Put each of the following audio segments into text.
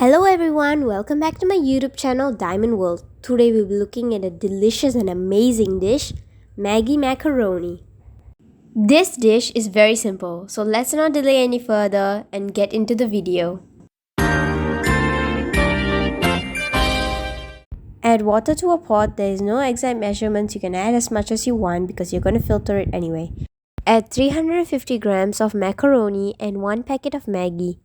Hello everyone, welcome back to my YouTube channel Diamond World. Today we'll be looking at a delicious and amazing dish, Maggie Macaroni. This dish is very simple, so let's not delay any further and get into the video. Add water to a pot. There is no exact measurements. You can add as much as you want because you're going to filter it anyway. Add 350 grams of macaroni and 1 packet of Maggi.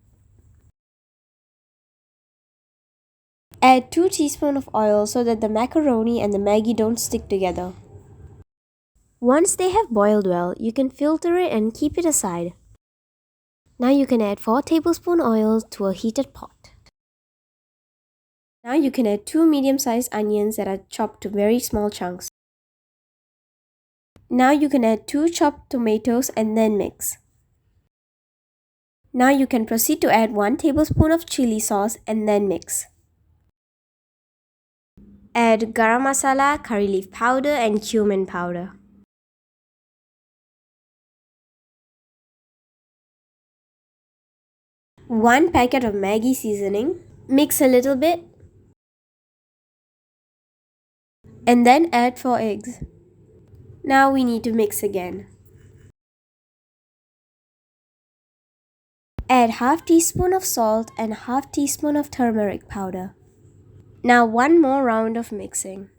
Add 2 teaspoons of oil so that the macaroni and the Maggi don't stick together. Once they have boiled well, you can filter it and keep it aside. Now you can add 4 tablespoon oil to a heated pot. Now you can add 2 medium-sized onions that are chopped to very small chunks. Now you can add 2 chopped tomatoes and then mix. Now you can proceed to add 1 tablespoon of chili sauce and then mix. Add garam masala, curry leaf powder and cumin powder. One packet of Maggi seasoning. Mix a little bit. And then add 4 eggs. Now we need to mix again. Add half teaspoon of salt and half teaspoon of turmeric powder. Now one more round of mixing.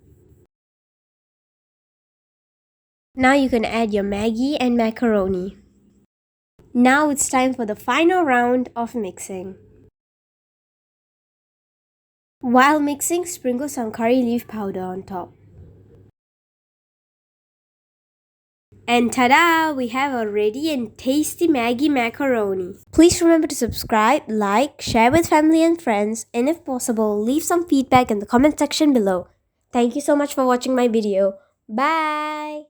Now you can add your Maggi and macaroni. Now it's time for the final round of mixing. While mixing, sprinkle some curry leaf powder on top. And ta-da! We have a ready and tasty Maggi macaroni. Please remember to subscribe, like, share with family and friends, and if possible, leave some feedback in the comment section below. Thank you so much for watching my video. Bye!